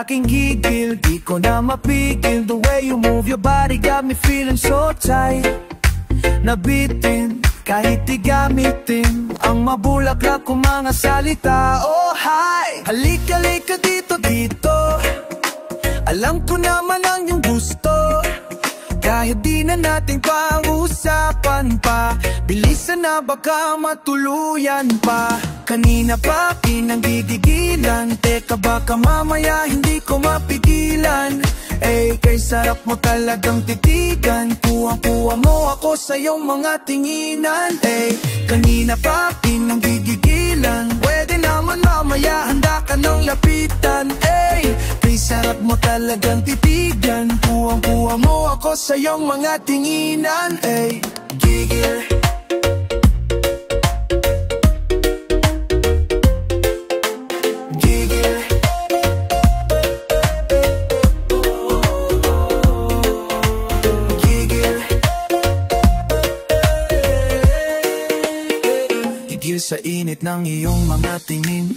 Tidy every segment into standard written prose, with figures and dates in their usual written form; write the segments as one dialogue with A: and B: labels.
A: aking gigil. Di ko na mapigil. The way you move your body got me feeling so tight. Nabitin kahit di gamitin ang mabulaklak kong mga salita. Oh hi, halika halika dito dito. Alam ko naman ang iyong gusto. Kahit di na natin pang-usapan pa, bilisan na baka matuluyan pa. Kanina pa pinanggigigilan, teka baka mamaya hindi ko mapigilan. Eh, kay sarap mo talagang titigan. Kuwang-kuwa mo ako sa iyong mga tinginan. Eh, kanina pa pinanggigigilan, pwede naman mamaya handa ka nang lapitan. Eh, kay sarap mo talagang titigan. Kuwang-kuwa mo ako sa iyong mga tinginan. Eh, gigil. Sa init ng iyong mga tingin,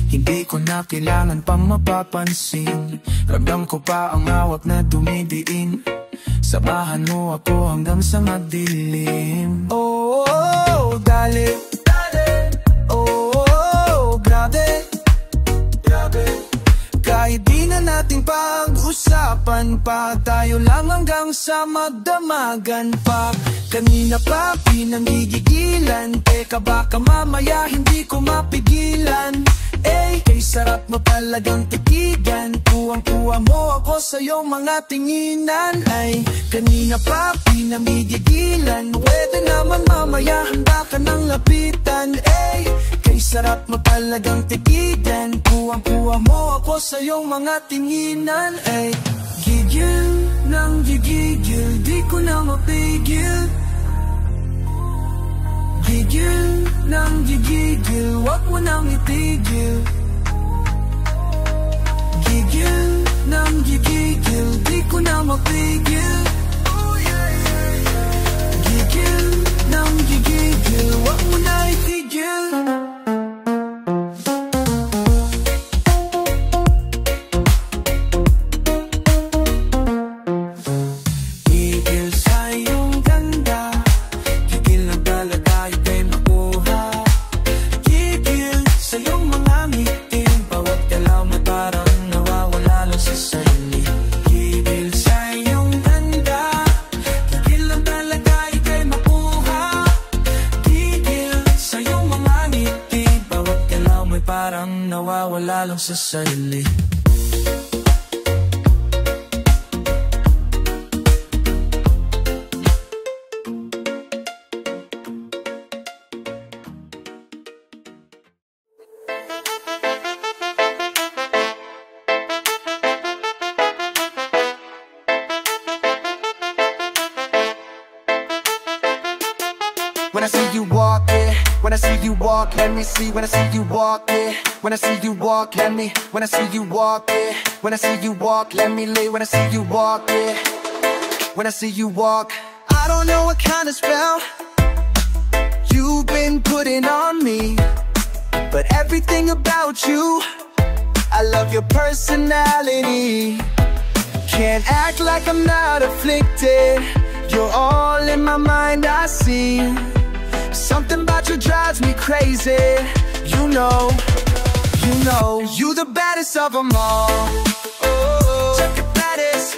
A: hindi ko na kailangan pang mapapansin. Ramdam ko pa ang hawak na dumidiin. Samahan mo ako hanggang sa magdilim. Oh, oh, oh, dali, dali. Oh, oh, oh, grabe, grabe. Kahit di na natin pag-usapan pa, tayo lang hanggang sa magdamagan pa. Kanina pa pinangigigilan, teka baka mamaya hindi ko mapigilan. Eh, kay sarap mo talagang titigan. Kuwang-kuwa mo ako sa iyong mga tinginan. Ay, kanina pa pinangigigilan, pwede naman mamaya handa ka nang lapitan. Eh, kay sarap mo talagang titigan. Kuwang-kuwa mo ako sa iyong mga tinginan. Ay, gigil nang gigigil, di ko na mapigil. Gigil nang gigigil, wag mo nang itigil. Gigil nang gigigil, di ko na mapigil. Gigil nang gigigil, wag mo na itigil. Parang nawawala lang sa sarili. When I see you walk, yeah. When I see you walk, let me see. When I see you walk, yeah. When I see you walk, let me. When I see you walk, yeah. When I see you walk, let me lay. When I see you walk, yeah. When I see you walk, I don't know what kind of spell you've been putting on me, but everything about you, I love your personality. Can't act like I'm not afflicted. You're all in my mind, I see. Something about you drives me crazy. You know, you the baddest of them all. Oh, check the baddest.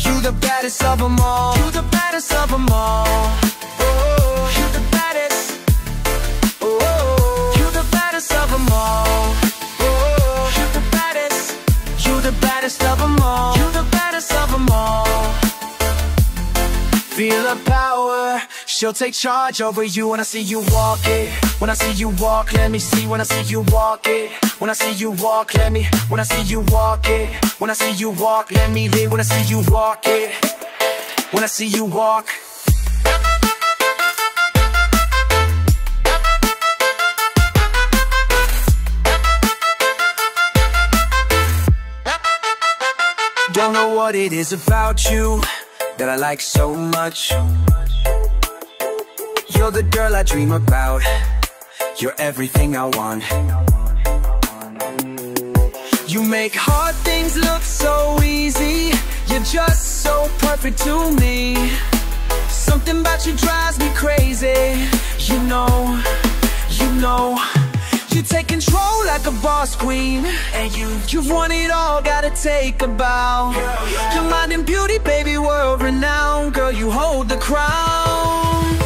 A: You the baddest of them all. You the baddest of them all. Oh, you the baddest. Oh, you the baddest of them all. Oh, you the baddest. You the baddest of them all. You the baddest of them all. Feel the power, she'll take charge over you. When I see you walk it, when I see you walk, let me see. When I see you walk it, when I see you walk, let me. When I see you walk it, when I see you walk, let me live. When I see you walk it, when I see you walk. Don't know what it is about you that I like so much. You're the girl I dream about. You're everything I want. You make hard things look so easy. You're just so perfect to me. Something about you drives me crazy. You know you take control like a boss queen. And you've won it all, gotta take a bow. Your mind and beauty, baby, world renowned. Girl, you hold the crown.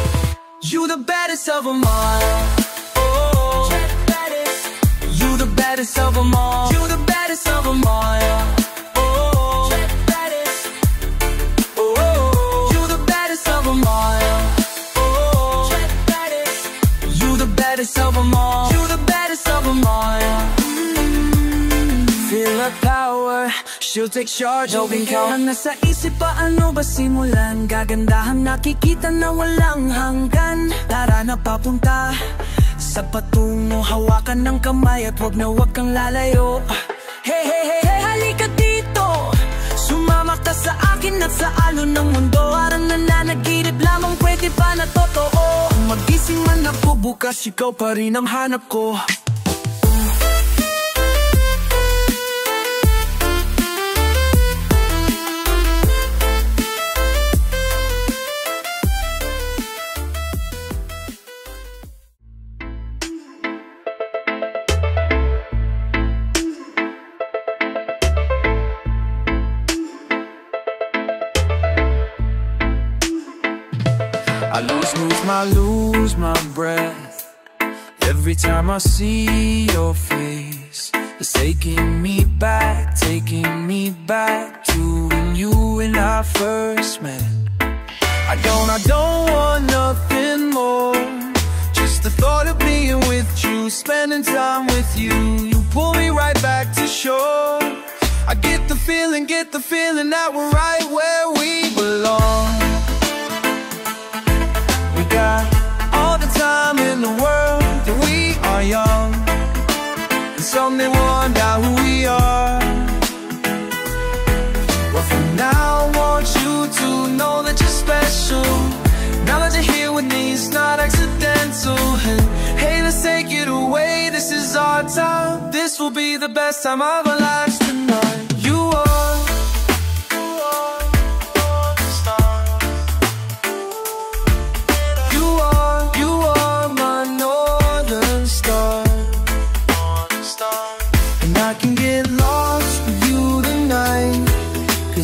A: You the baddest of them all. Oh, you the baddest of them all. You the baddest of them all. Oh, you the baddest of them all. Oh, you the baddest of them all. You the baddest of them all. Feel her power, she'll take charge of me. Ang nasa isip pa, ano ba simulan? Gagandahan nakikita na walang hanggan. Tara na papunta sa patungo, hawakan ng kamay at wag na wag kang lalayo. Hey, hey, hey, hey, halika dito. Sumama ka sa akin at sa alon ng mundo. Parang nananaginip lamang, pwede pa na totoo. Magising man ako bukas, ikaw pa rin ang hanap ko. I lose my breath every time I see your face. It's taking me back to when you and I first met. I don't want nothing more. Just the thought of being with you, spending time with you. You pull me right back to shore. I get the feeling that we're right where we belong. Got all the time in the world, and we are young, and someday we'll find out who we are. But for now I want you to know that you're special. Now that you're here with me, it's not accidental. And hey, let's take it away, this is our time. This will be the best time of our lives tonight. You are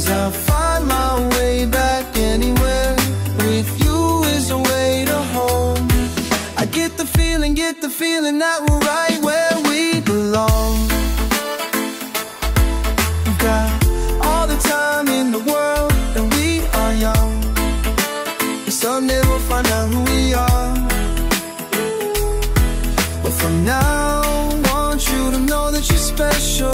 A: I'll find my way back anywhere. With you is a way to home. I get the feeling that we're right where we belong. We've got all the time in the world, and we are young, and someday we'll find out who we are. But for now, I want you to know that you're special.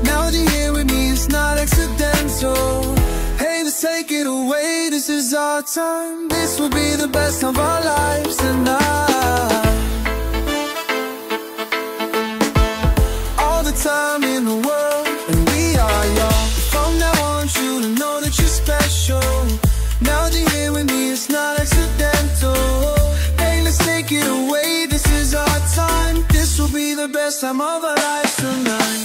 A: Now that you're here with me, it's not accidental. Hey, let's take it away, this is our time. This will be the best of our lives tonight. All the time in the world, and we are young. From now on, I want you to know that you're special. Now that you're here with me, it's not accidental. Hey, let's take it away, this is our time. This will be the best time of our lives tonight.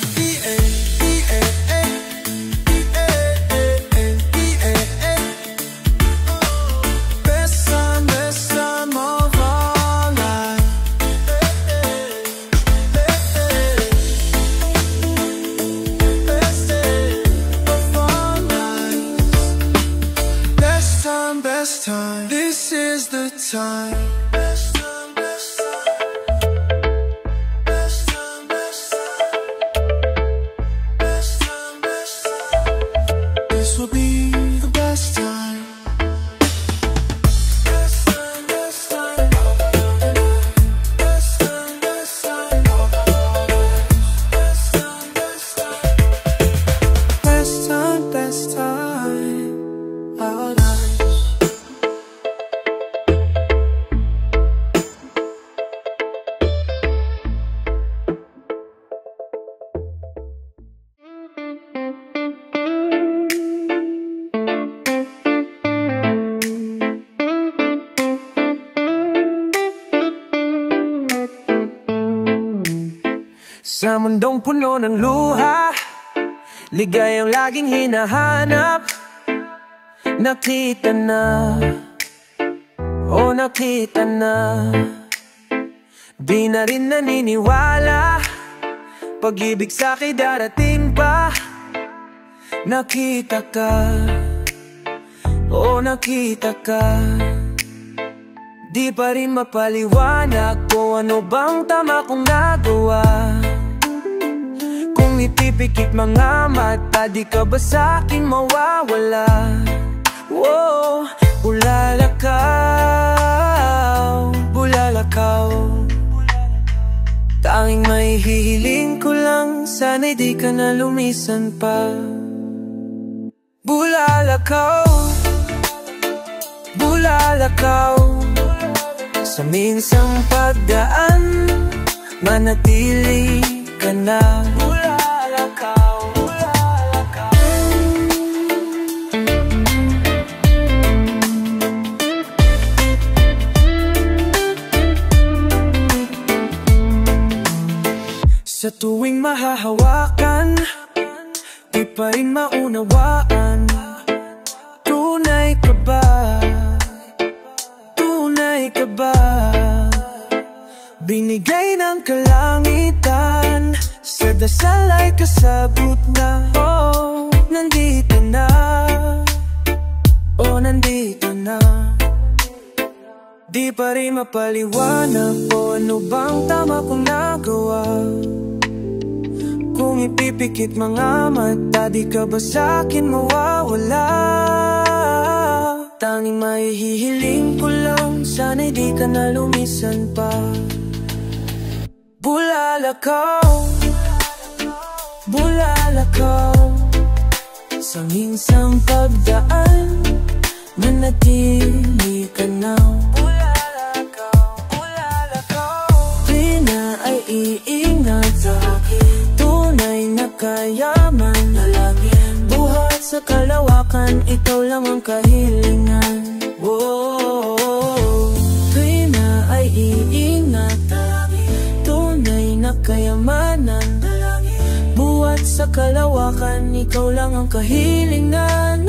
A: Best time, this is the time. Best time, best time. Best time, best time. Best time, best time. This will be the best time. Best time, best time. Best time, best time. Best time, best time. Best time, best time. Our lives. Sa mundong puno ng luha, ligayang laging hinahanap. Nakita na, oh nakita na. Di na rin naniniwala, pag-ibig sa'kin darating pa. Nakita ka, oh nakita ka. Di pa rin mapaliwanag kung ano bang tama kong nagawa. Kung ipipikit mga mata, di ka ba sa'kin mawawala? Whoa, bulalakaw, bulalakaw. Tanging may hihiling ko lang, sana'y di ka na lumisan pa. Bulalakaw, bulalakaw. Sa minsang pagdaan, manatili ka na. Bulalakaw, bulalakaw. Sa tuwing mahahawakan, di pa rin maunawaan. Tunay ka ba? Tunay ka ba? Binigay ng kalangitan, sa dasal ay kasagot na. Oh, nandito na. Oh, nandito na. Di pa rin mapaliwanag kung ano bang tama kong nagawa. Kung ipipikit mga mata, di ka ba sa'kin mawawala? Tanging mahihiling ko lang, sana'y di ka na lumisan pa. Bulalakaw, bulalakaw. Sa minsang pagdaan, manatili ka na. Bulalakaw, bulalakaw. Di na ay iingat sa akin, tunay na kayaman na langit. Buhat sa kalawakan, ikaw lang ang kahilingan. Whoa, di na ay iingat sa akin, tunay na kayamanan na langit. Buhat sa kalawakan, ikaw lang ang kahilingan.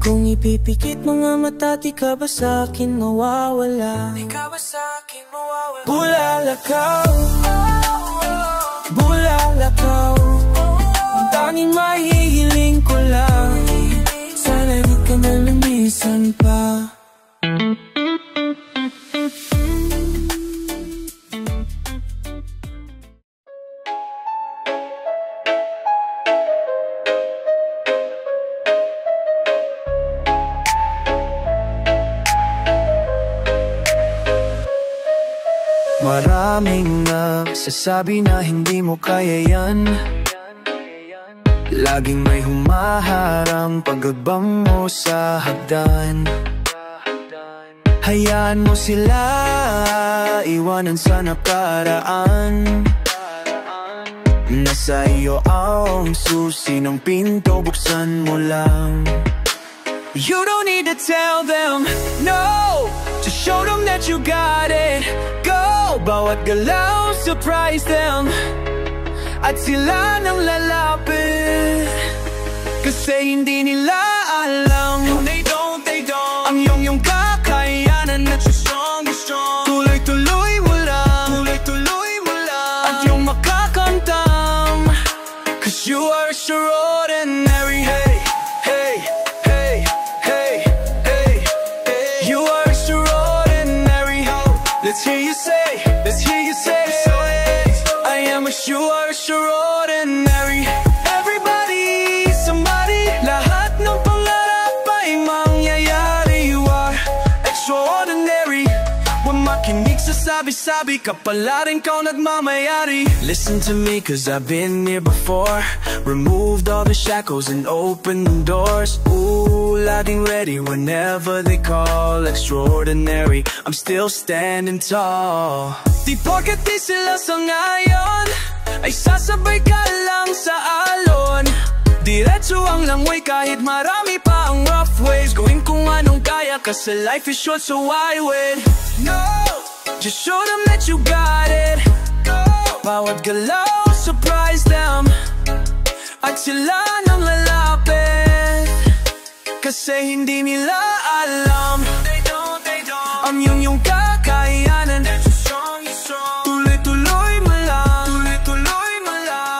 A: Kung ipipikit mga mata, di ka ba sa'kin mawawala? Di ka ba sa'kin mawawala? Bulalakaw, bulalakaw. Ang tanging mahihiling ko lang, sana di ka na lumisan pa. Maraming nagsasabi na hindi mo kaya yan. Laging may humaharang pag-agbang mo sa hagdan. Hayaan mo sila, iwanan sa nakaraan. Nasa iyo ang susi ng pinto, buksan mo lang. You don't need to tell them, no. Just show them that you got it. Go, bawat galaw, surprise them. At sila nang lalapit, kasi hindi nila alam. No, they don't, they don't. Ang iyong kakayanan at you're strong, you're strong. Tuloy-tuloy mo lang, tuloy-tuloy mo lang. At yung makakamtam, cause you are extraordinary. Hey, hey, hey, hey, hey, hey. You are extraordinary. Let's hear you say, let's hear you say, I am a you are extraordinary. Everybody, somebody, lahat ng pangarap ay mangyayari. You are extraordinary. Huwag makinig sa sabi-sabi, kapalaran kau nagmamayari. Listen to me cause I've been here before. Removed all the shackles and opened the doors. Ooh, laging ready whenever they call. Extraordinary, I'm still standing tall. Di porket di sila sa ngayon ay sasabay ka lang sa alon. Diretso ang langway kahit marami pa ang rough ways. Gawin ko nga anong kaya, kasi life is short, so why wait? No, just show them that you got it. Go, bawat galaw, surprise them. At sila nang lalapit, kasi hindi nila alam. They don't. Ang yung kakayanan. Tuloy-tuloy mo lang.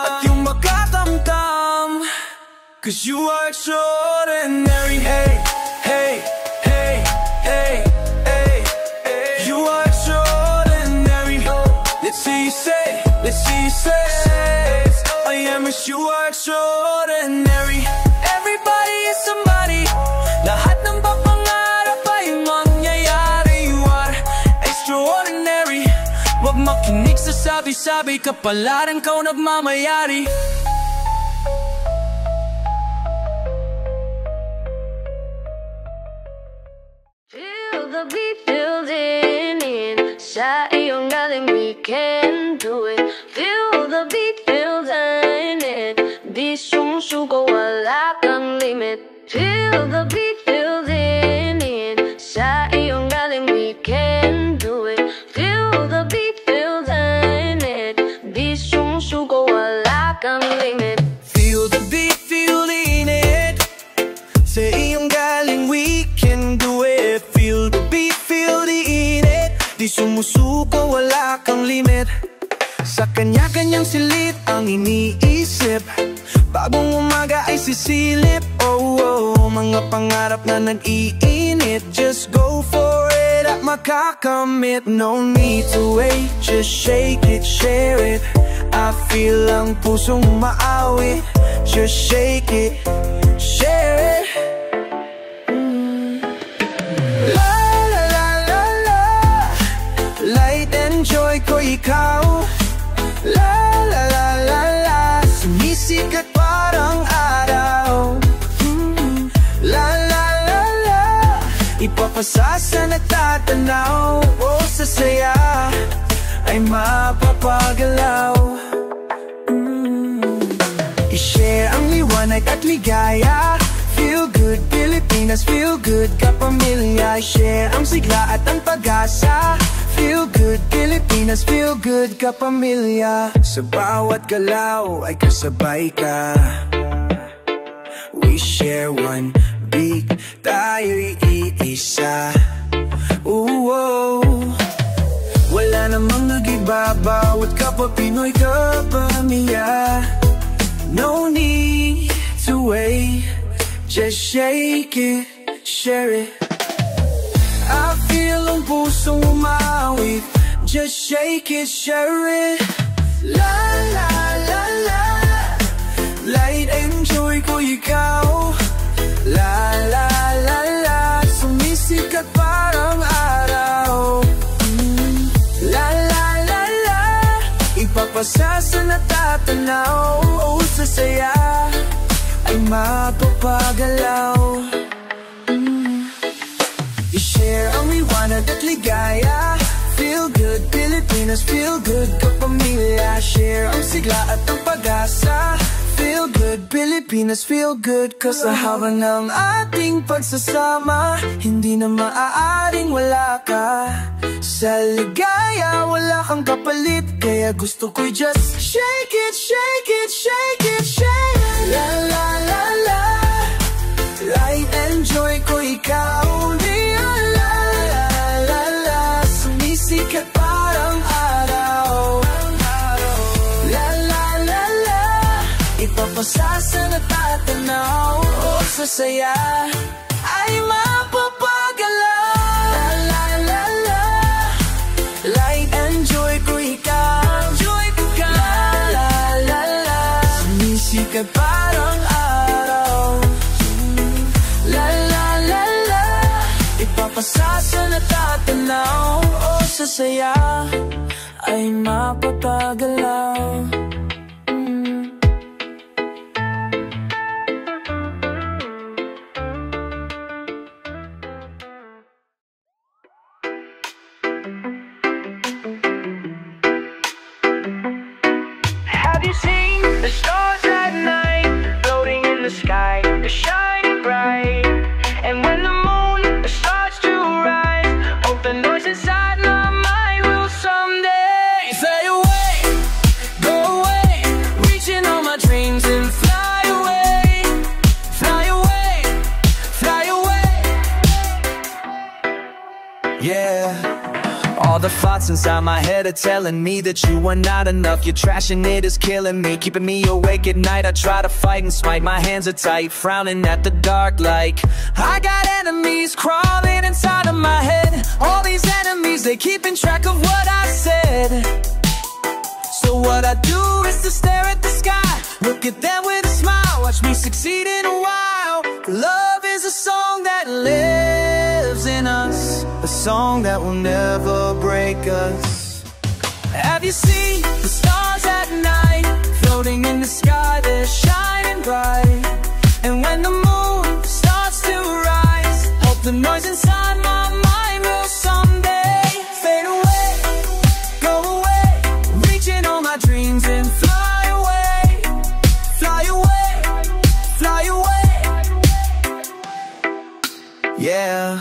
A: At yung makatamtam, 'cause you are extraordinary. Hey, hey, hey, hey, hey, hey. You are extraordinary. Let's see you say, I am as you are extraordinary. Everybody is somebody. Lahat ng papangarap ay mangyayari. You are extraordinary. Huwag makinig sa sabi-sabi, kapalaran ka o nagmamayari.
B: Feel the beat building in. Sa iyong galing, we can do it. Feel the beat building in. Di sumusuko, wala kang limit. Feel the beat building in. Sa iyong galing, we can do it. Feel the beat building in. Di sumusuko, wala kang limit.
A: Feel the beat, feel it. Sa iyong galing, we can do it. Feel the beat, feel it. Di sumusuko, wala kang limit. Sa kanya-kanyang silit ang iniisip. Bagong umaga ay sisilip. Oh, mga pangarap na nag-iinit. Just go for it at makakamit. No need to wait, just shake it, share it. I feel ang pusong maawit. Just shake it, share it. La la la la la. Light and joy ko ikaw. La la la la la. Sumisikat parang araw. La la la la. Ipapasa sa natatanaw. O sa saya ay mapapagalaw. I-share ang liwanag at ligaya. Feel good Pilipinas, feel good kapamilya. I-share ang sigla at ang pag-asa. Feel good Pilipinas, feel good kapamilya. Sa bawat galaw ay kasabay ka. We share one beat, tayo'y iisa. Ooh, wala namang nag-iba, bawat kapwa Pinoy kapamilya. No need to wait, just shake it, share it. I feel ang pusong umawit. Just shake it, share it. La la la la. Light and joy ko ikaw. La la la la. Sumisikat parang araw. La la la la. Ipapasa sa natatanaw. O sa saya ay mapapagalaw. I-share ang liwanag at ligaya. Feel good Pilipinas, feel good kapamilya. Share ang sigla at ang pag-asa. Feel good Pilipinas, feel good. Kasahawa ng ating pagsasama. Hindi na maaaring wala ka. Sa ligaya wala kang kapalit. Kaya gusto ko'y just shake it, shake it, shake it, shake it. La la la la. Light and joy ko ikaw. Sikat parang araw. La la la la. Ipapasa sa natatanaw. O sa saya ay mapapagalaw. La la la la. Light and joy ko ikaw. Joy ko ka. La la la. Sumisikat parang araw. La la la la. Ipapasa sa natatanaw. Sa saya ay mapapagalaw.
C: Have you seen the stars at night floating in the sky? They're shining bright, and when the moon
A: thoughts inside my head are telling me that you are not enough. Your trashing it is killing me, keeping me awake at night. I try to fight and smite, my hands are tight, frowning at the dark like I got enemies crawling inside of my head. All these enemies, they keeping track of what I said. So what I do is to stare at the sky, look at them with a smile, watch me succeed in a while. Love is a song that lives in us, a song that will never break us. Have you seen the stars at night, floating in the sky, they're shining bright? And when the moon starts to rise, hope the noise inside my mind will someday fade away, go away, reaching all my dreams and fly away, fly away, fly away. Yeah,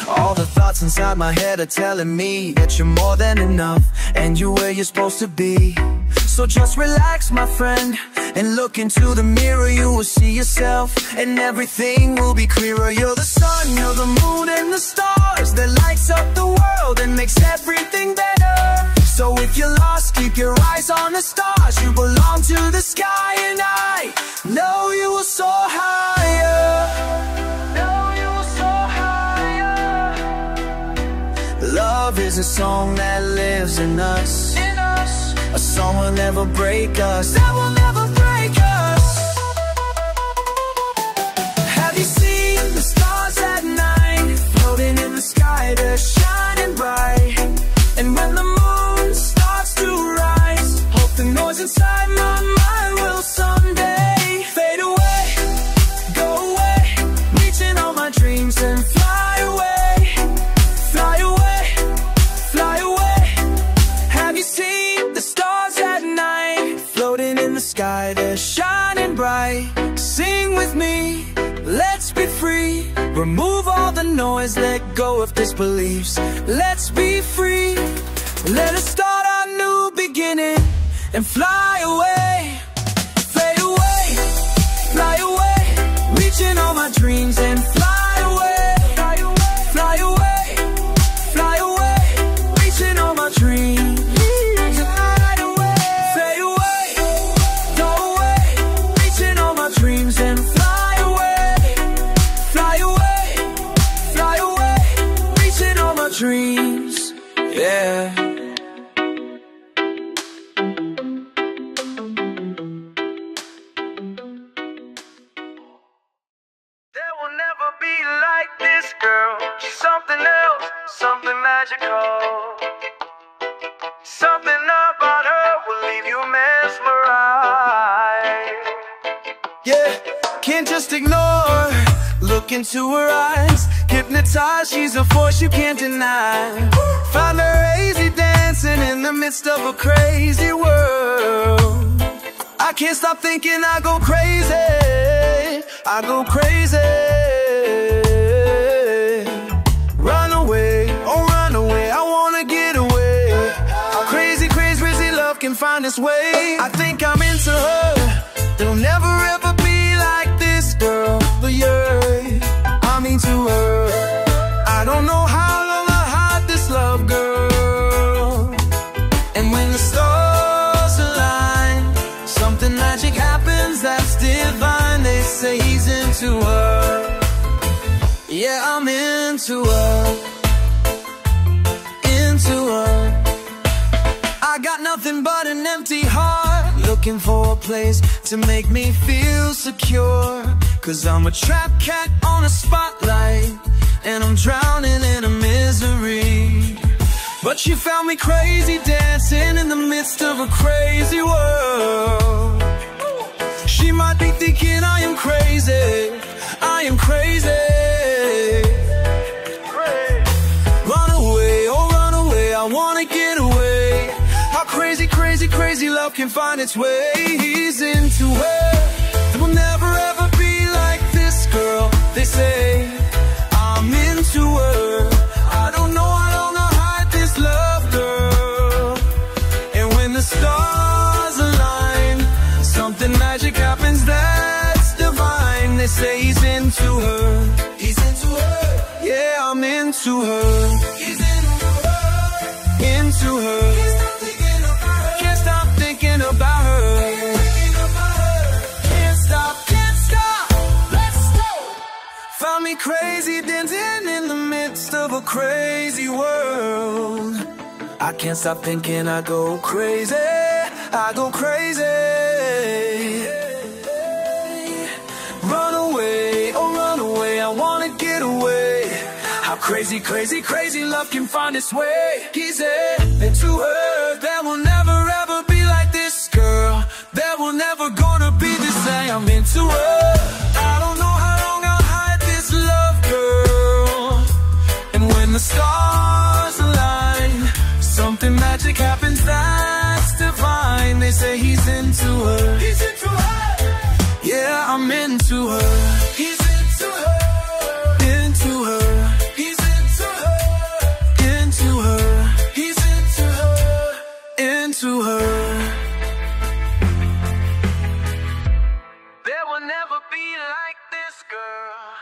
A: all the thoughts inside my head are telling me that you're more than enough, and you're where you're supposed to be. So just relax, my friend, and look into the mirror. You will see yourself, and everything will be clearer. You're the sun, you're the moon, and the stars that lights up the world and makes everything better. So if you're lost, keep your eyes on the stars. You belong to the sky, and I know you will soar higher. Love is a song that lives in us, a song will never break us, that will never break us. Have you seen the stars at night, floating in the sky, they're shining bright? And when the moon starts to rise, hope the noise inside my mind will someday fade away, go away, reaching all my dreams and fly away, fly away. Sky, they're shining bright. Sing with me, let's be free. Remove all the noise, let go of disbeliefs. Let's be free. Let us start our new beginning and fly away, fade away, fly away, reaching all my dreams and fly away, fly away, fly away, reaching all my dreams. And fly away, fly away, fly away, reaching all my dreams, yeah.
C: There will never be like this girl. She's something else, something magical. Something about her will leave you mesmerized.
A: Yeah, can't just ignore, look into her eyes, hypnotized, she's a force you can't deny. Find her lazy dancing in the midst of a crazy world. I can't stop thinking, I go crazy, I go crazy. Run away, oh run away, I wanna get away. Crazy, crazy, crazy love can find its way. I think I'm into her, there'll never ever be like this girl, but yeah, I'm into her. I don't know how long I hide this love, girl. And when the stars align, something magic happens that's divine. They say he's into her. Yeah, I'm into her, into her. I got nothing but an empty heart, looking for a place to make me feel secure. Cause I'm a trap cat on a spotlight, and I'm drowning in a misery. But she found me crazy, dancing in the midst of a crazy world. She might be thinking I am crazy, I am crazy. Run away, oh run away, I wanna get away. How crazy, crazy, crazy love can find its way. He's into her, there will never ever be like this girl. They say I'm into her. I don't know how long I'll hide this love, girl. And when the stars align, something magic happens that's divine. They say he's into her, he's into her. Yeah, I'm into her, he's into her. into her. Can't stop thinking about her. Can't stop, can't stop. Let's go. Found me crazy, dancing in the midst of a crazy world. I can't stop thinking, I go crazy, I go crazy. Run away, oh run away, I wanna get away. How crazy, crazy, crazy love can find its way. He said, into her, there will never ever be like this girl. There will never gonna be the same. I'm into her. I don't know how long I'll hide this love, girl. And when the stars align, something magic happens that's divine. They say he's into her. He's into her. Yeah, I'm into her. He's into her. Into her. He's into her. Into her. He's into her. Into her. There will never be like this girl.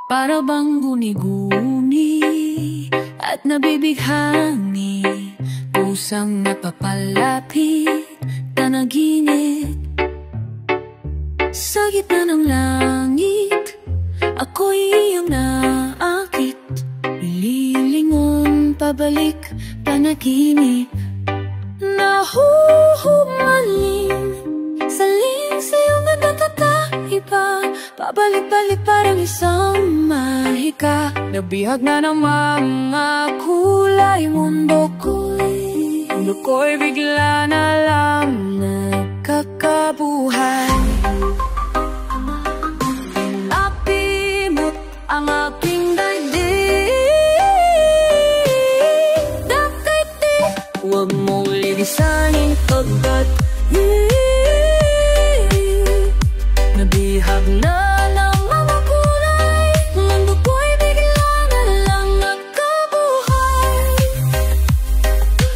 D: Para bang guni-guni at nabibighani, pusang napapalapit, tanaginip. Sa gitna ng langit, ako'y iyong naakit. Ililingon, pabalik, panaginip. Nahuhumaling, saling sa'yo na natataiba. Pabalik-balik parang isang mahika. Nabihag na ng mga kulay. Mundo ko'y bigla na lang nagkakabuhay. Napimot ang aking daigdig. Huwag mong lilisanin agad. Nabihag na ng mga kulay. Mundo ko'y bigla na lang nagkabuhay.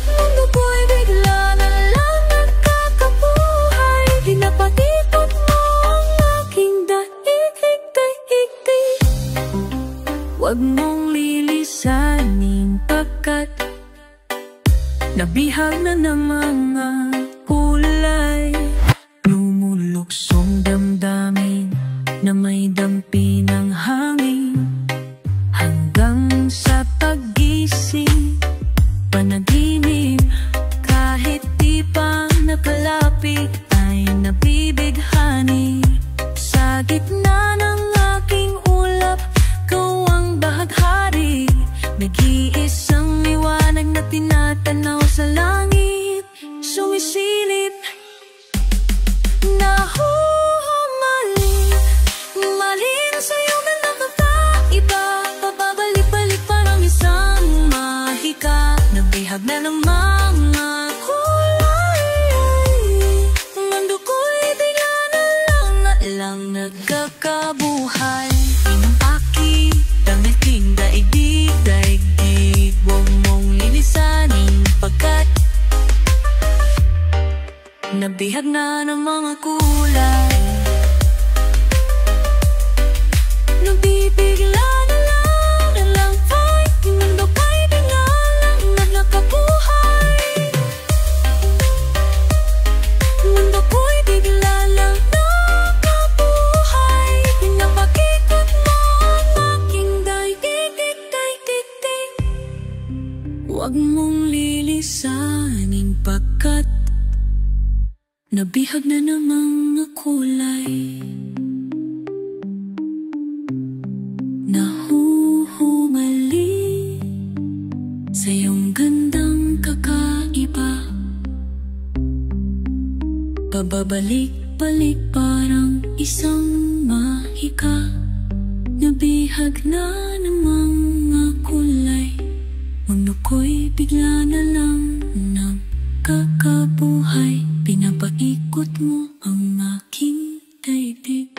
D: Mundo ko'y bigla na lang nagkakabuhay. Pinapatikot mo ang aking daigdig. Huwag mong lilisanin pagkat nabihag na ng mga kulay. Lumuluksong damdamin na may dampi ng hangin, hanggang sa pag-gising, panaginip. Kahit di pa nakalapit ay nabibighani. Sa gitna ng aking ulap, ikaw ang bahaghari. Nag-iisang liwanag na tinatanaw sa langit, sumisilip. Nahuhumaling, maling sa'yo na nakakaiba. Pababalik-balik parang isang mahika. Nabihag na ng mga kulay. Mundo ko'y bigla na lang nagkakabuhay. Pinapaki, ang aking daigdig. Huwag mong lilisanin pagkat nabihag na ng mga kulay. Nabibigla na lang fight. Yung mundo ko'y bigla lang nagkakabuhay. Mundo ko'y bigla lang nagkakabuhay. Pinapakikot mo ang aking daigdig. Huwag mong lilisanin pagkat nabihag na ng mga kulay. Nahuhumali sa iyong gandang kakaiba. Pababalik-balik parang isang mahika. Nabihag na ng mga kulay. Mundo ko'y bigla na lang nagkakabuhay. Pinapaikot mo ang aking daigdig.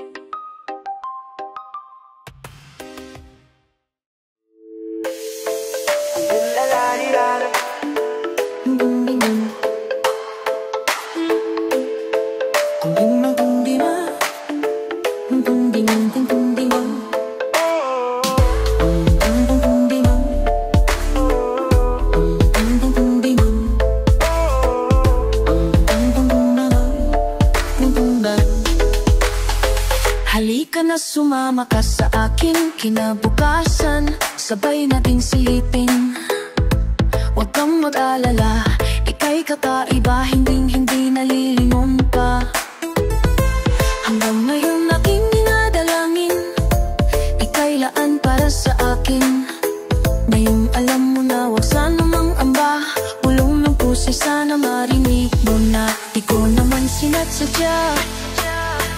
D: Halika na sumama ka sa akin kinabukasan, sabay nating silipin. Huwag kang mag-alala, ika'y kakaiba, hindi nalilingon pa. Hanggang ngayon aking dinadalangin, ika'y laan para sa akin. Ngayong alam mo na huwag sana mang-amba, bulong ng puso sana marinig mo na. Di ko naman sinadsadya,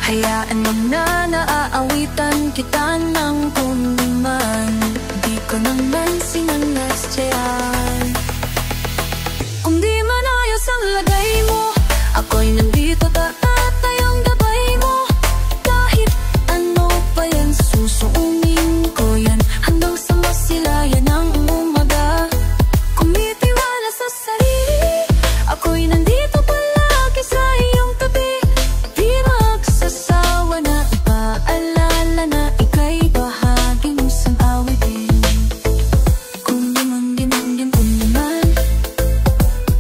D: hayaan mo na naaawitan kita ng kundiman. Di ko naman sinanasyahan. Kung di man ayos ang lagay mo, ako'y nandito tatayong gabay mo. Kahit ano pa yan, susuungin ko yan hanggang sa masilayan ng umaga. Kumitiwala sa sarili, ako'y nandito palagi sa iyong tabi. Di magsasawa na ipaalala na ika'y bahagi ng isang awitin. Kung di man, di man, di man, di man.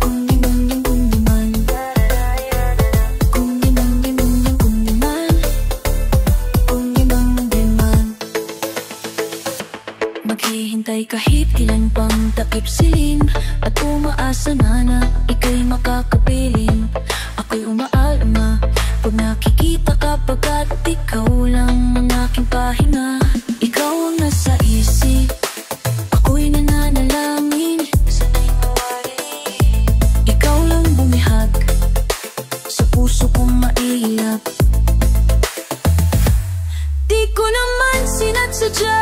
D: Kung di man, di man, di man. Kung di man, di man, di man, di man. Kung di man, di man. Maghihintay kahit ilan pang takip silim, at umaasa na ika'y makakapiling. Ako'y umaalma pag nakikita ka, pagkat ikaw lang ang aking pahinga. Ikaw ang nasa isip, ako'y nananalangin. Sana'y mawari, ikaw lang bumihag sa puso kong mailap. Di ko naman sinadsadya,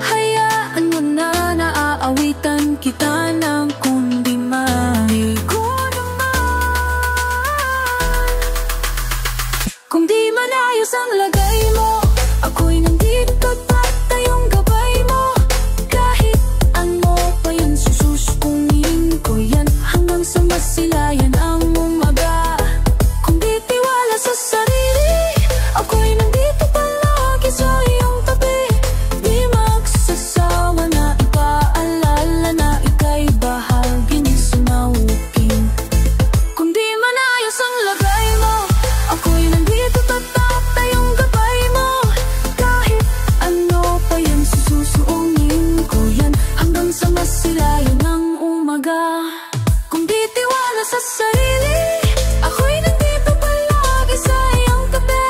D: hayaan mo na naaawitan kita ng kundiman. Di ko naman. Kung di man ayos ang lagay mo, ako'y nandito tatayong gabay mo. Kahit ano pa yan, sususpungin ko yan hanggang sa masilayan ang umaga. Kung di tiwala sa sarili, ako'y nandito palagi sa iyong tabi. Di magsasawa na ipaalala na ika'y bahagi ng sinaupin. Kung di man ayos ang lagay mo, ako'y nandito tatayong gabay mo. Kahit ano pa yan, susuungin ko yan hanggang sa masilayan ng umaga. Kung di tiwala sa sarili, ako'y nandito palagi sa iyong tabi.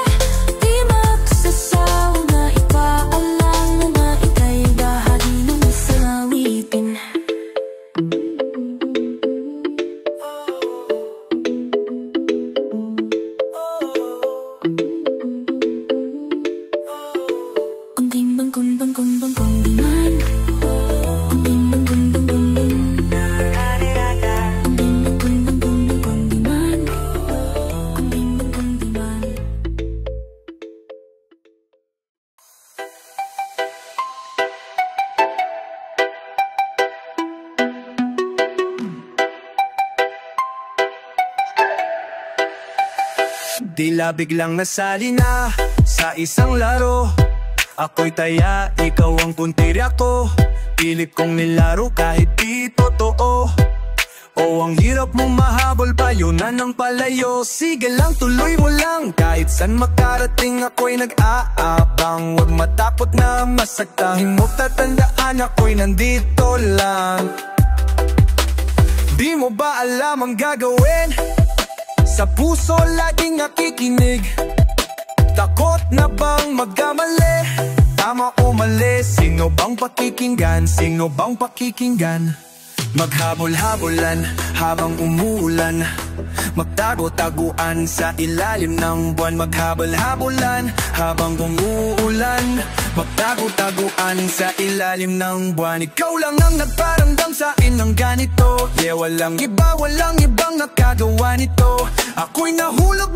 D: Di magsasawa na ipaalala na ika'y bahagi ng isang awitin. Kundiman, kundiman, kundiman, kundiman. Kundiman, kundiman, kundiman. Kundiman, kundiman, kundiman, kundiman. Kundiman, kundiman.
A: Tila biglang nasali na sa isang laro. Ako'y taya, ikaw ang puntirya ko. Pilit kong nilaro kahit di totoo. O ang hirap mong mahabol pa, yun na ng palayo. Sige lang, tuloy mo lang, kahit saan makarating ako'y nag-aabang. Huwag matapot na masaktahin mo, tatandaan ako'y nandito lang. Di mo ba alam ang gagawin? Sa puso laging nakikinig. Takot na bang magkamali? Tama o mali? Sino bang pakikinggan? Sino bang pakikinggan? Maghabol-habolan habang umuulan, magtago-taguan sa ilalim ng buwan. Maghabol-habolan habang umuulan, magtago-taguan sa ilalim ng buwan. Ikaw lang ang nagparamdam sa akin ng ganito. Yeah, walang ibang nakagawa nito. Ako'y nahulog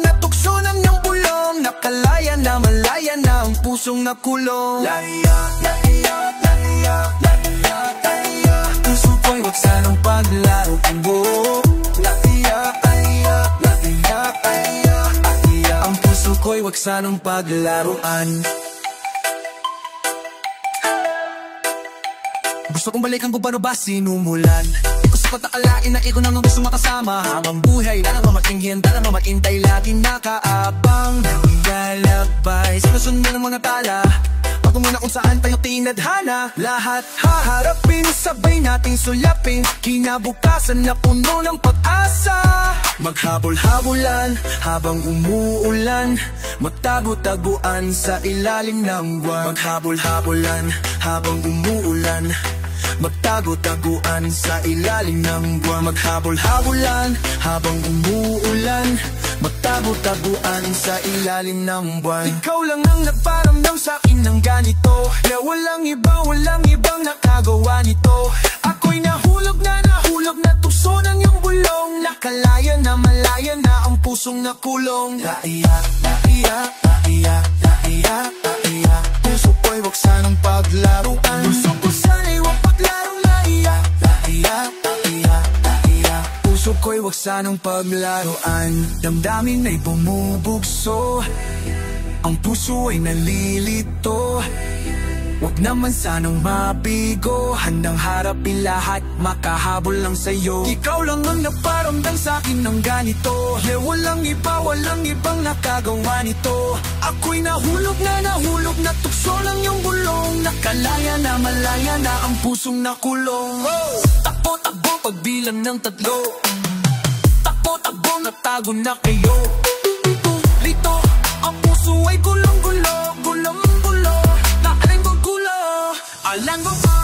A: na tukso ng iyong bulong. Nakalaya na malaya na ang pusong nakulong. Laya, laya, laya, laya, laya. Puso ko'y wag sanang paglaro ang buo. Laya, laya, laya, laya, laya. Ang puso ko'y wag sanang paglaruan. Gusto kong balikan kung paano ba sinumulan. Di ko sapat akalain na ikaw nang gusto makasama. Habang buhay, dala nga matingin, dala nga magintay, lagi nakaabang. Lalabay, sinusunod mo ng mga tala. Patungo na kung saan tayo tinadhana. Lahat haharapin, sabay nating sulapin. Kinabukasan na puno ng pag-asa. Maghabol-habulan habang umuulan. Magtago-taguan sa ilalim ng buwan. Maghabol-habulan habang umuulan. Magtago-taguan sa ilalim ng buwan. Maghabol-habulan habang umuulan. Magtago-taguan sa ilalim ng buwan. Ikaw lang ang nagparamdam sa'kin ng ganito. Na walang ibang nakagawa nito. Ako'y nahulog na tukso ng iyong bulong. Nakalaya na malaya na ang pusong nakulong. Naiyak, naiyak, naiyak, naiyak, naiyak. Puso ko'y wag sanang paglaruan. Puso ko sana'y wag paglarong. Naiyak, naiyak, naiyak, naiyak. Puso ko'y wag sanang paglaruan. Damdamin ay bumubugso, ang puso ay nalilito. Wag naman sanang mabigo, handang harapin lahat, makahabol lang sa'yo. Ikaw lang ang naparamdam sa'kin ng ganito. Walang ibang nakagawa nito. Ako'y nahulog na tukso lang yung bulong. Nakalaya na malaya na ang pusong nakulong. Takbo-takbo pagbilang ng 3. Takbo-takbo natago na kayo. Lito, ang puso ay gulong-gulo, gulong-gulo. Alang ko pa.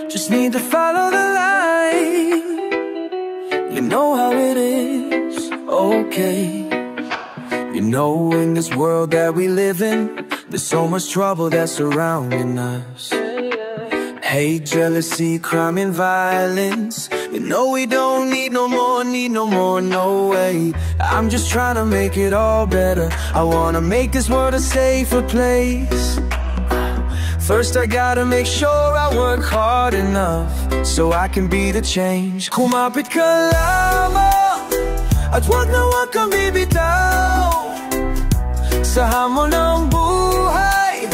C: Just need to follow the light. You know how it is, okay. You know in this world that we live in, there's so much trouble that's surrounding us. Hate, jealousy, crime and violence. You know we don't need no more, no way. I'm just trying to make it all better. I wanna make this world a safer place. First I gotta make sure I work hard enough so I can be the change. Kumapit ka lamang at wag na wag kang bibitaw sa hamon ng buhay.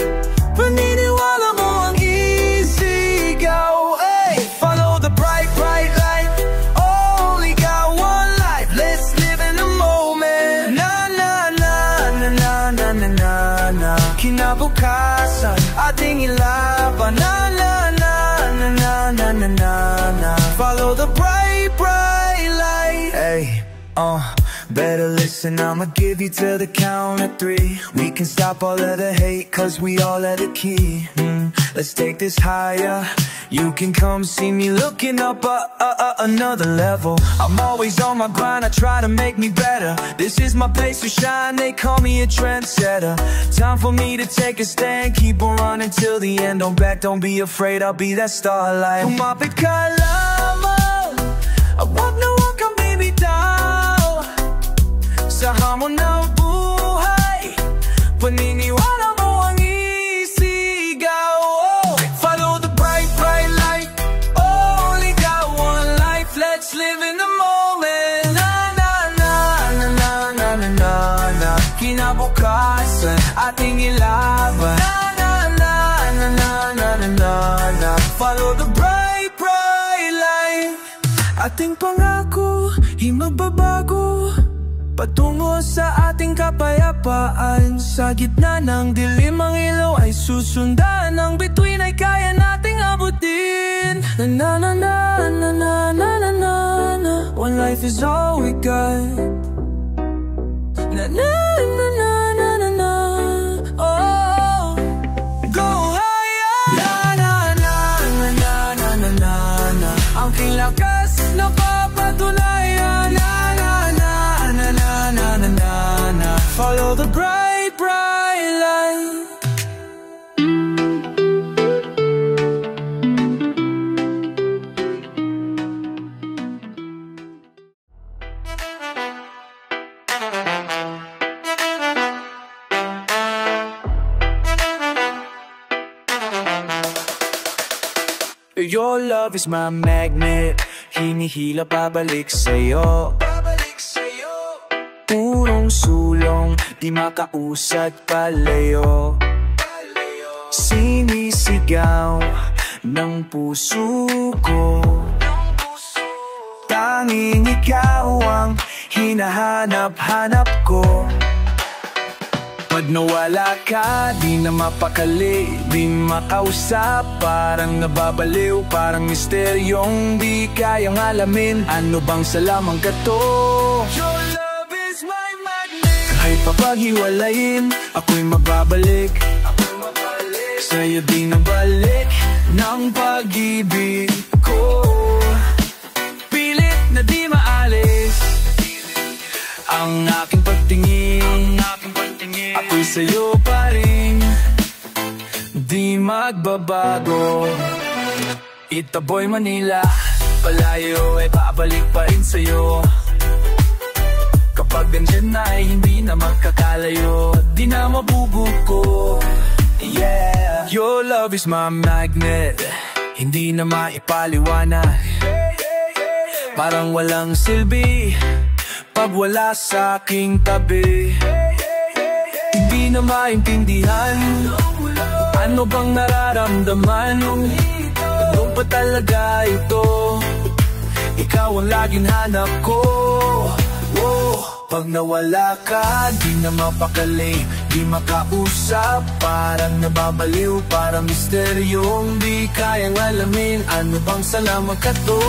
C: Paniniwala mo ang isigaw. Hey! Follow the bright, bright light. Only got one life. Let's live in the moment. Na na na na na na na na na. Kinabukasan ating ilaban. Na na na na na na na na na. Follow the bright, bright light. Hey, better listen, I'ma give you to the count of 3. We can stop all of the hate, cause we all at the key. Let's take this higher. You can come see me looking up another level. I'm always on my grind, I try to make me better. This is my place to shine, they call me a trendsetter. Time for me to take a stand, keep on running till the end. Don't back, don't be afraid, I'll be that starlight. Kumapit ka lamang, wag na wag kang bibitaw sa hamon ng buhay. Paniniwala mo ang isigaw. Follow the bright, bright light. Only got one life. Let's live in the moment. Na na na na na na na na na. Kinabukasan ating ilaban. Na na na na na na na na na. Follow the bright, bright light. Ating pangako, di magbabago. Patungo sa ating kapayapaan. Sa gitna ng dilim ang ilaw ay susundan. Ang bituin ay kaya nating abutin. Na na na na na na na na na. One life is all we got. Na na na na na na na. Oh, go higher. Na na na na na na na na na. Ang kilakas na papatunayan. Na na na na na na na na na. Follow the bright, bright light. Your love is my magnet, hinihila pabalik sa'yo. Purong sulong, di makausad palayo. Sinisigaw ng puso ko, tanging ikaw ang hinahanap-hanap ko. Pag nawala ka, di na mapakali, di makausap. Parang nababaliw, parang misteryong di kayang alamin. Ano bang salamang gato? Your love is my magnet. Kahit papaghiwalayin, ako'y mababalik. Sa'yo di nabalik ng pag-ibig ko. Pilit na di maalis ang aking pagtingin. Ako'y sa'yo pa rin, di magbabago. Itaboy Manila, palayo ay babalik pa rin sa'yo. Kapag nandyan na ay hindi na magkakalayo, di na mabubuko. Yeah, your love is my magnet, hindi na maipaliwanag. Parang walang silbi pag wala sa aking tabi. Hindi na maintindihan ano bang nararamdaman. Ano pa talaga ito? Ikaw ang laging hanap ko. Pag nawala ka, di na mapakali, di makausap. Parang nababaliw, parang misteryong di kayang alamin. Ano bang salamat ka to?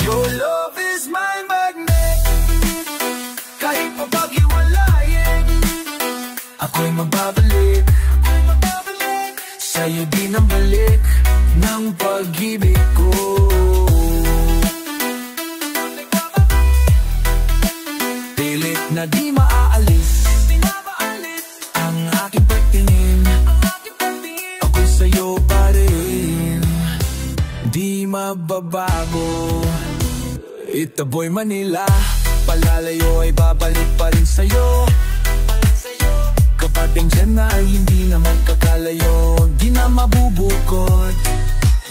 C: Your love is my magnet, kahit papaghiwalayin, ako'y mababalik. Sa'yo di na balik ng pag-ibig ko. Pilit na di maaalis ang aking pagtingin. Ako'y sa'yo pa rin, di mababago. Itaboy Manila, palalayo ay babalik pa rin sa'yo. Kapag nandyan na ay hindi na magkakalayo, di na mabubukod.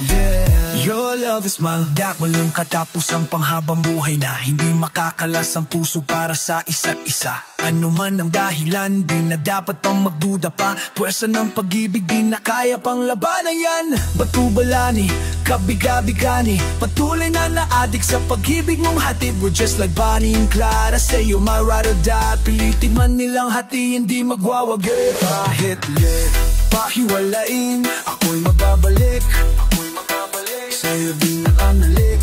C: Yeah, your love is my dak, walang katapusang panghabang buhay na hindi makakalas ang puso para sa isa't isa. Ano man ang dahilan, di na dapat pang magduda pa. Pwersa ng pag-ibig, di na kaya pang labanan yan. Batubalani, kabigabigani, patuloy na naadik sa pag-ibig mong hatid. We're just like Bonnie and Clyde, I say you're my ride or die. Pilitin man nilang hatiin, di magwawagi. Kahit pahiwalain, ako'y mababalik. Sa'yo di nakangalik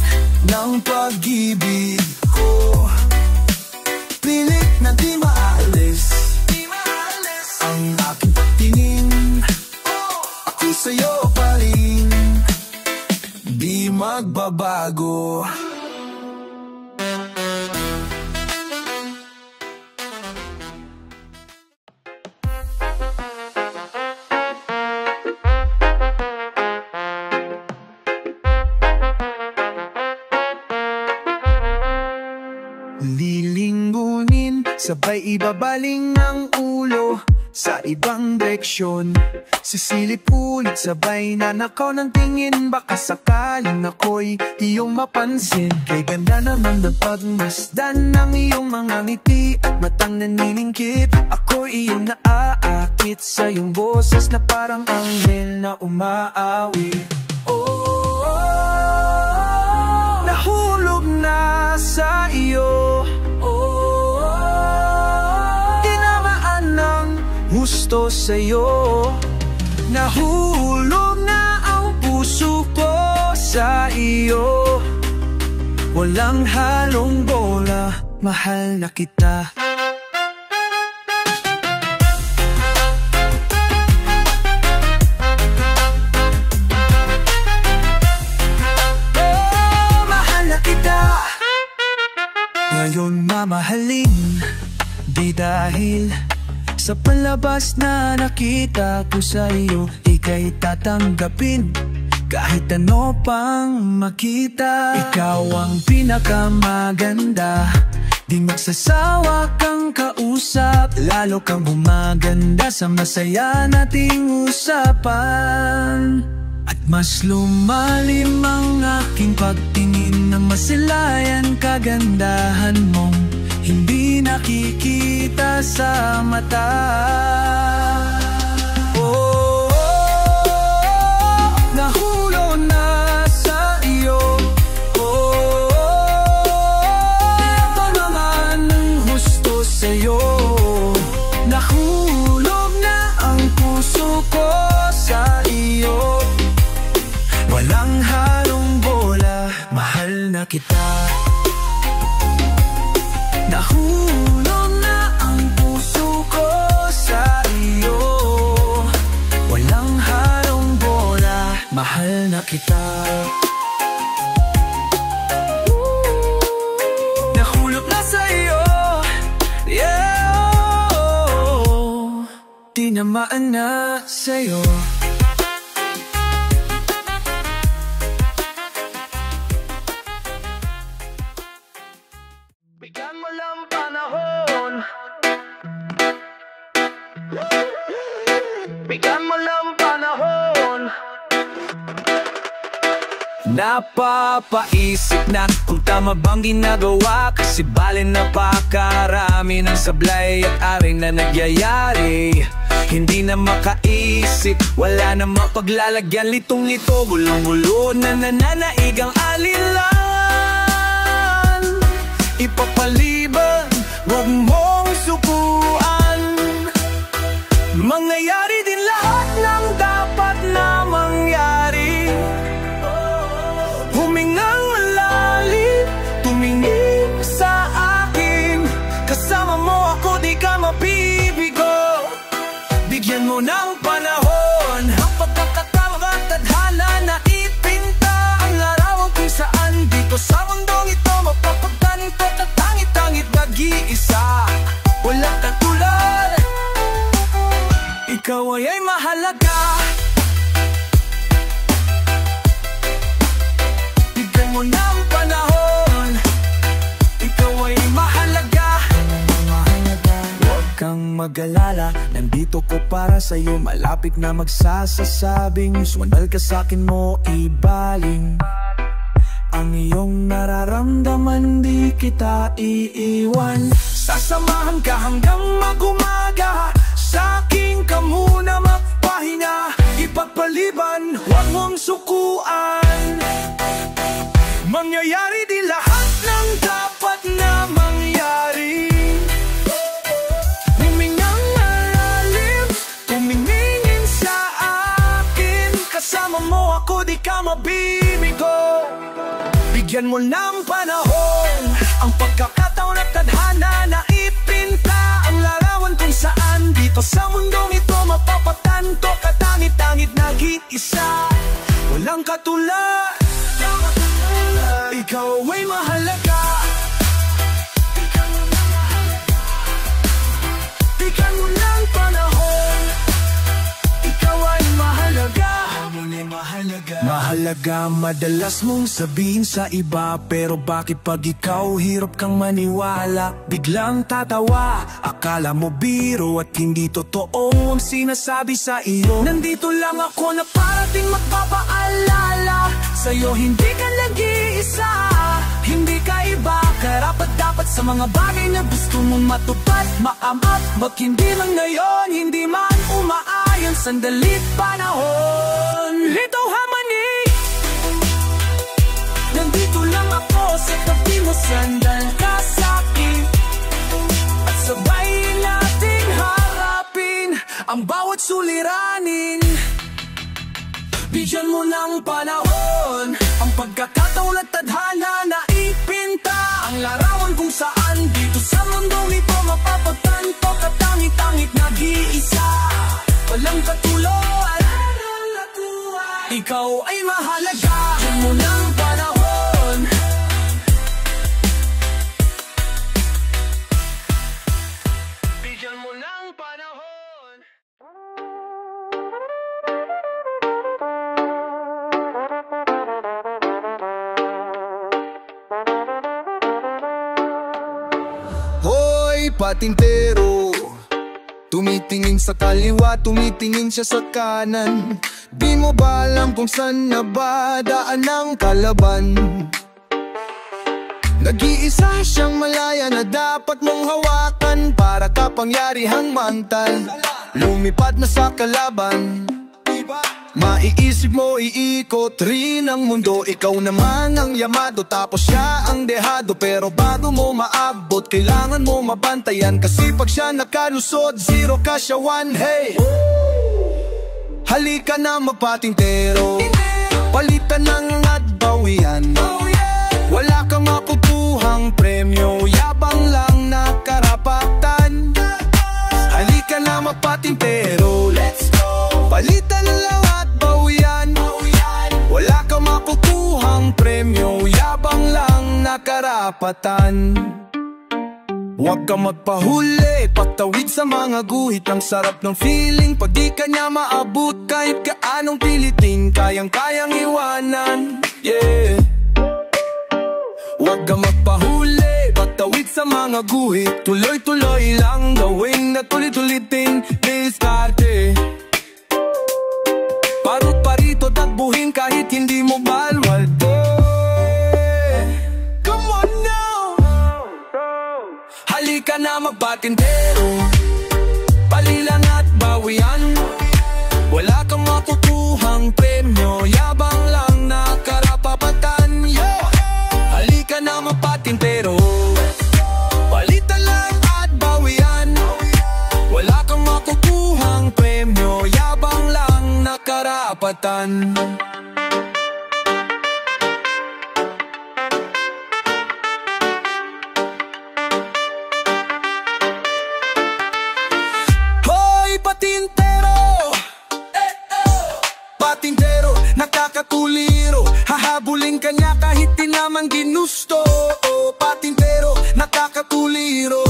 C: ng pag-ibig ko. Pilit na di maalis ang aking pagtingin. Ako'y sa'yo pa rin, di magbabago. Lilinggunin, sabay ibabaling ang ulo sa ibang direksyon. Sisilip ulit, sabay nanakaw ng tingin. Baka sakaling ako'y iyong mapansin. Kay ganda naman na pagmasdan ng iyong mga ngiti at matang naniningkit. Ako'y iyong naaakit sa iyong boses na parang anghel na umaawi. Nahulog na sa iyo, tinamaan ng gusto sa'yo. Nahulog na ang puso ko sa iyo. Walang halong bola, mahal na kita. Ngayon mamahalin, di dahil sa palabas na nakita ko sa iyo. Ika'y tatanggapin kahit ano pang makita. Ikaw ang pinakamaganda, di magsasawa kang kausap. Lalo kang bumaganda sa masaya nating usapan. At mas lumalim ang aking pagtingin ng masilayan kagandahan mong hindi nakikita sa mata. Nahulog na sa iyo. Ito naman ang husto sa'yo. Nahulog na ang puso ko sa iyo. Walang halong bola, mahal na kita. Nahulog na ang puso ko sa iyo. Walang halong bola, mahal na kita. Nahulog na sa iyo, yeah. Tinamaan na sa'yo. Bigyan mo lang panahon. Bigyan mo lang panahon. Napapaisip na kung tama bang ginagawa, kasi bali napakarami ng sablay at aring na nagyayari. Hindi na makaisip, wala na mapaglalagyan, litong-lito, gulong-gulo na nananaig ang alilan. Ipapaliban, huwag mong sukuan. Mangyayari din lahat ng dapat na mangyari. Humingang malalim, tumingin sa akin. Kasama mo ako, di ka mabibigo. Bigyan mo ng panahon ang pagkakataon at tadhana na ipinta ang larawan kung saan dito sa mundong ito mapapagtanto at tangit-tangit nag-iisa. Walang katulad, ikaw ay mahalaga. Bigyan mo ng panahon, ikaw ay mahalaga. Huwag kang mag-alala, nandito ko para sa'yo. Malapit na magsasasabing sumanal ka sa'kin mo ibaling. Ang iyong nararamdaman di kita iiwan. Sasamahan ka hanggang mag-umaga. Sa'kin ka muna magpahinga. Ipagpaliban, huwag mong sukuan. Mangyayari di lahat ng dapat na mangyari. Humingang malalim, tumingin sa akin. Kasama mo ako, di ka mabibigo. Bigyan mo ng panahon ang pagkakataon at tadhana na ipinta ang larawan kung saan dito sa mundong ito mapapatanto ka tangit-tangit nag-iisa. Walang katulad, ikaw ay mahalaga. Bigyan mo ng panahon, ikaw ay mahalaga. Mahalaga, madalas mong sabihin sa iba, pero bakit pag ikaw hirap kang maniwala? Biglang tatawa, akala mo biro at hindi totoo ang sinasabi sa iyo. Nandito lang ako na parating magpapaalala sa'yo, hindi ka nag-iisa, hindi ka iba. Karapat dapat sa mga bagay na gusto mong matupad, maamat, wag hindi lang ngayon, hindi man umaayon, sandalit panahon. Ito hamani, nandito lang ako sa tabi mo, sandal ka sa'kin. At sabay nating harapin ang bawat suliranin. Bigyan mo ng panahon ang pagkakataon at tadhana na ipinta ang larawan kung saan dito sa mundong ito mapapagtanto ka tangit-tangit nag-iisa. Walang katulad, ikaw ay mahalaga. Bigyan mo ng panahon, bigyan mo ng panahon.
E: Hoy patintero,
C: Tumitingin sa kaliwa, tumitingin siya sa kanan. Di mo ba alam kung saan na ba daan ng kalaban? Nag-iisa siyang malaya na dapat mong hawakan para kapangyarihang mantal. Lumipad na sa kalaban. Maiisip mo iikot rin ang mundo. Ikaw naman ang yamado, tapos siya ang dehado. Pero bago mo maabot, kailangan mo mabantayan. Kasi pag siya nakalusod, 0 ka siya 1, hey! Halika na magpatintero, palitan ng at bawian. Wala kang makukuhang premyo, yabang lang na karapatan. Halika na magpatintero, let's go! Palitan lang at bawian. Wala kang makukuhang premyo, yabang lang na karapatan. Huwag kang magpahuli, patawid sa mga guhit. Ang sarap ng feeling pag di ka niya maabot. Kahit kaanong pilitin, kayang-kayang iwanan, yeah. Huwag kang magpahuli, patawid sa mga guhit. Tuloy-tuloy lang gawin at ulit-ulitin. Diskarte, parito takbuhin kahit hindi mo balwaldo. Come on now, halika na magpatintero, palilang at bawian. Wala kang makukuhang premyo, yabang lang na karapatan, yeah. Halika na magpatintero, palitan lang at bawian. Wala kang makukuhang premyo, yabang lang na karapatan. Hoy patintero, patintero, nakakatuliro. Hahabulin ka niya kahit di naman ginusto. Patintero, nakakatuliro.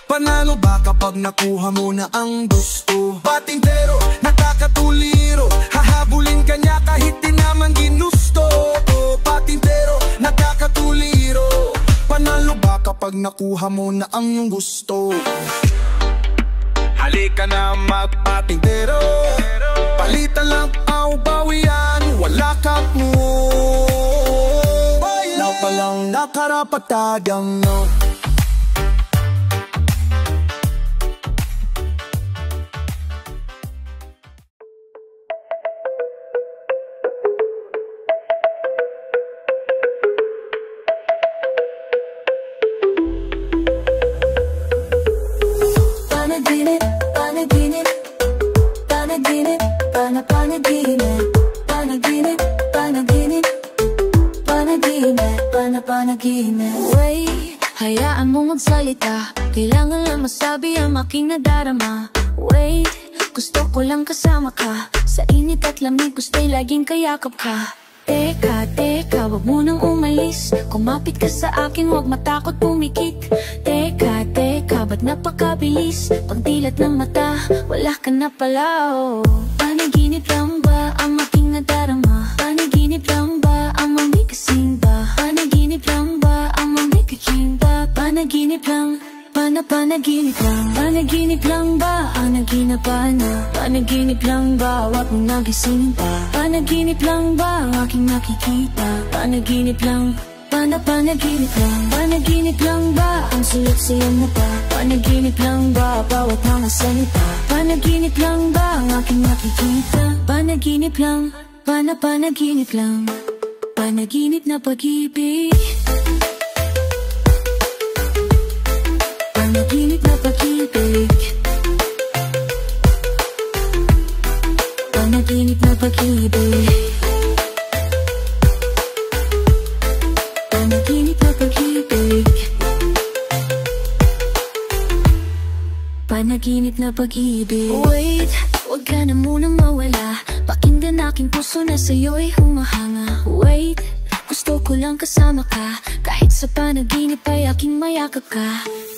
C: Panalo ba kapag nakuha mo na ang gusto? Patintero, nakakatuliro. Hahabulin ka niya kahit di naman ginusto. Patintero, nakakatuliro. Panalo ba kapag nakuha mo na ang iyong gusto? Halika na magpatintero, palitan lang ang bawian. Wala kang mo, na palang nakarapatadang no.
D: Panaginip, panaginip, panaginip, panaginip, panaginip, panaginip, panaginip, panaginip. Wait, hayaan mo magsalita, kailangan lang masabi ang aking nadarama. Wait, gusto ko lang kasama ka, sa init at lamig gusto'y laging kayakap ka. Teka, teka, wag mo nang umalis, kumapit ka sa akin, wag matakot pumikit. Teka, teka, ba't napakabilis? Pagdilat ng mata, wala ka na pala, oh. Panaginip lang ba ang aking nadarama? Panaginip lang ba ang mamikasing ba? Panaginip lang ba ang mamikaching ba? Panaginip lang, panaginip lang. Panaginip lang ba ang naginapan na? Panaginip lang ba, wag mong nagising pa? Panaginip lang ba ang aking nakikita? Panaginip lang, panaginip lang. Panaginip lang ba ang sulat sa iyong mata? Panaginip lang ba bawat mga salita? Panaginip lang ba ang aking nakikita? Panaginip lang, panaginip lang. Panaginip na pag-ibig, panaginip na pag-ibig, panaginip na pag-ibig, panaginip na pag-ibig, panaginip na pag-ibig. Wait, huwag ka na munang mawala, pakinggan aking puso na sa'yo'y humahanga. Wait, gusto ko lang kasama ka, kahit sa panaginip ay aking mayakap ka.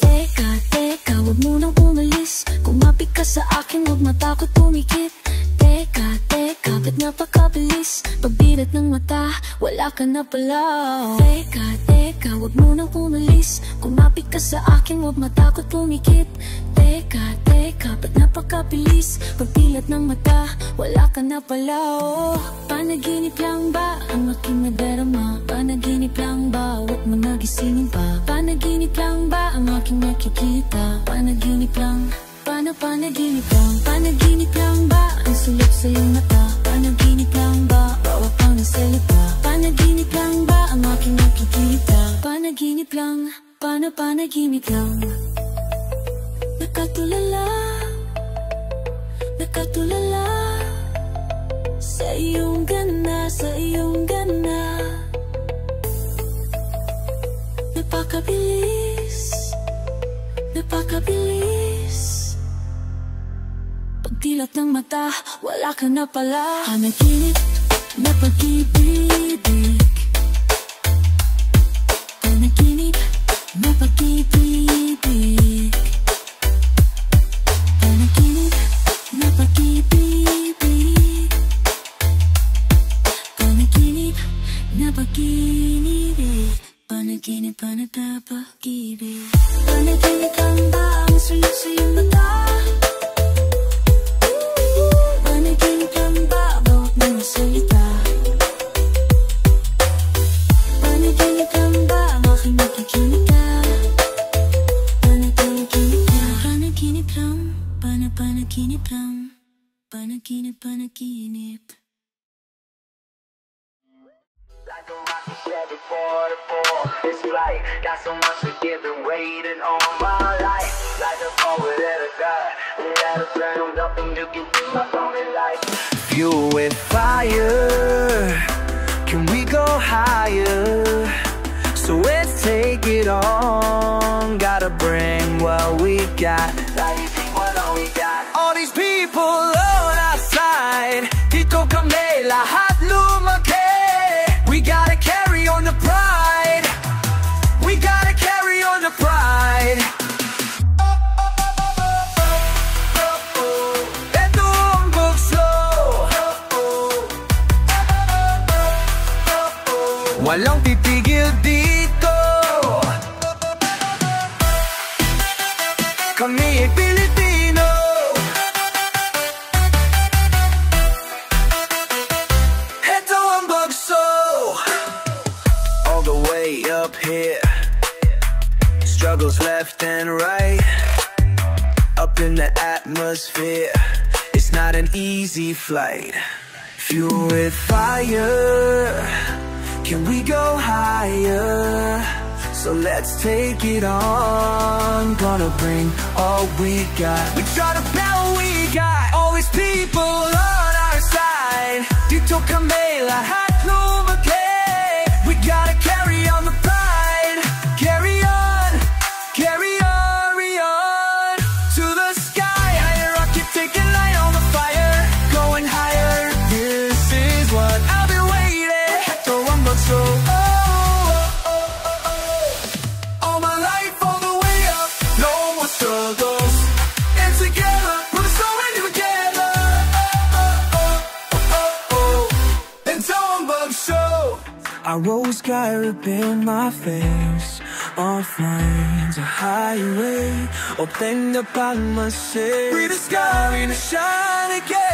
D: Teka, teka, wag mo nang umalis, kumapit ka sa akin, wag matakot pumikit. Teka, teka, ba't napakabilis? Pagdilat ng mata, wala ka na pala. Teka, teka, wag mo nang umalis, kumapit ka sa akin, wag matakot pumikit. Teka, teka, ba't napakabilis? napakabilis. Pagdilat ng mata, wala ka na pala, oh. Panaginip lang ba ang aking nadarama? Panaginip lang ba, huwag mo nagisingin pa? Panaginip lang ba ang aking nakikita? Panaginip lang, panaginip lang. Panaginip lang ba ang sulok sa iyong mata? Panaginip lang ba, bawa pang nasalita? Panaginip lang ba ang aking nakikita? Panaginip lang, panaginip lang. Nakatulala, nakatulala sa iyong gana, sa iyong gana. Napakabilis, napakabilis. Pagdilat ng mata, wala ka na pala. Panaginip na pag-ibig. Panaginip na pag-ibig. Panaginip na pag-ibig. Panaginip na pag-ibig. Panaginip pa na pag-ibig. Panaginip lang ba ang sulok sa iyong mata? Panaginip lang ba bawat mga salita? Panaginip lang ba ang aking nakikita? Panaginip lang, panaginip lang, panaginip lang, panaginip.
E: Like a rocket said before the fall, it's like got so much to give and waiting on my life. Like a poet that I got, that I found up and you can do my only life.
C: Fuel with fire, can we go higher? So let's take it on. Gotta bring what we got.
E: Like you see what all we got.
C: All these people on our side, dito kami lahat lumaki. We gotta carry on the pride. We gotta carry on the pride. Ito ang bugso. Walang pipigil dito. Kami ay Pilipino. Ito ang bugso. All the way up here, struggles left and right. Up in the atmosphere, it's not an easy flight. Fuel with fire, can we go higher? So let's take it on. Gonna bring all we got. We try to battle we got. All these people on our side. Dito kami lahat lumaki. We gotta carry on the pride. Carry on, carry on, carry on. To the sky, higher rocket, taking light on the fire. Going higher, this is what I've been waiting. Ito ang bugso. All my life, all the way up, no more struggles. And together, we're so ready together. And so I'm bugso. I rose sky up in my face. On flying to highway. Open the palmas, say, breathe the sky and shine again.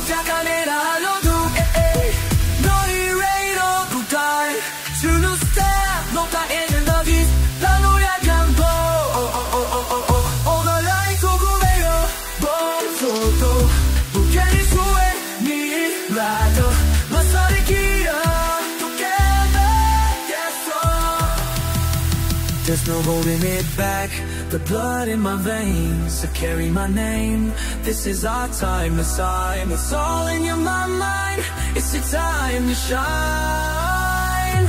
C: 자간에라 할로도 너희 ready to die. To the step, 높아 있는 너기 나노야 강보. All the lights 오구매요 봄소도 무게리 수에 니라도 맞서리 길어 together. Yes, there's no holding it back. The blood in my veins, I carry my name. This is our time, it's time. It's all in your mind. It's your time to shine.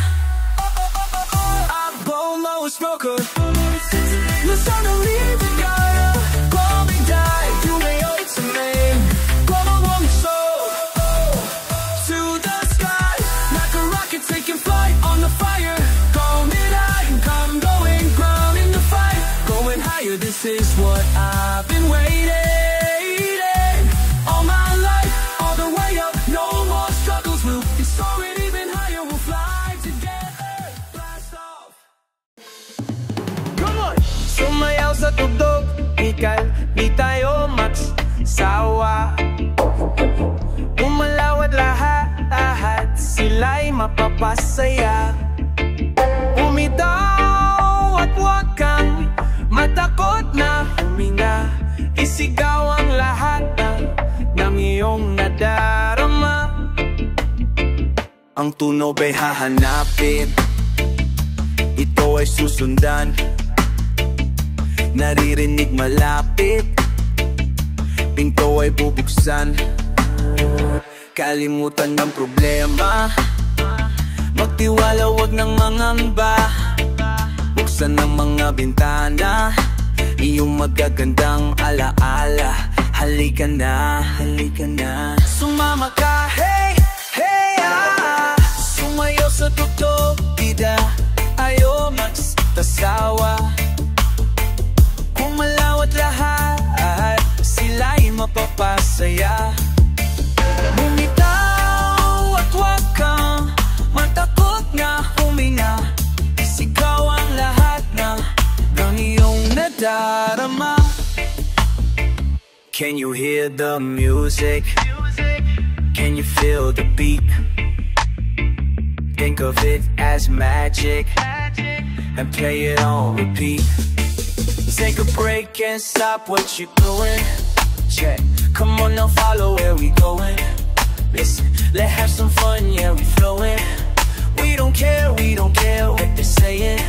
C: I blow low smoker. The sun will leave the guy. Call me die, you may owe it to me. Come on, one soul to the sky, like a rocket taking flight on the fire. Call me die, I'm going ground in the fight. Going higher, this is what I've been waiting. All my life, all the way up, no more struggles. We'll be soaring even higher, we'll fly together. Blast off. Come on! Sumayaw sa tugtog mapapasaya. Bumitaw at huwag kang matakot na huminga. Isigaw ang lahat ng iyong nadarama. Ang tunog ay hahanapin, ito ay susundan. Naririnig malapit, pinto ay bubuksan. Kalimutan ng problema, magtiwala, wag ng mangamba. Buksan ng mga bintana, iyong magagandang alaala. Halika na, halika na. Sumama ka, hey, hey, ah. Sumayaw sa tugtog, bida, ayaw magtasawa. Kung malawat lahat, sila'y mapapasaya. Bumitaw at huwag kang matakot na huminga. Isigaw ang lahat ng iyong nadarama. Can you hear the music? Can you feel the beat? Think of it as magic and play it on repeat. Take a break and stop what you're doing. Check. Come on now, follow where we going. Listen, let's have some fun, yeah, we flowing. We don't care what they're saying.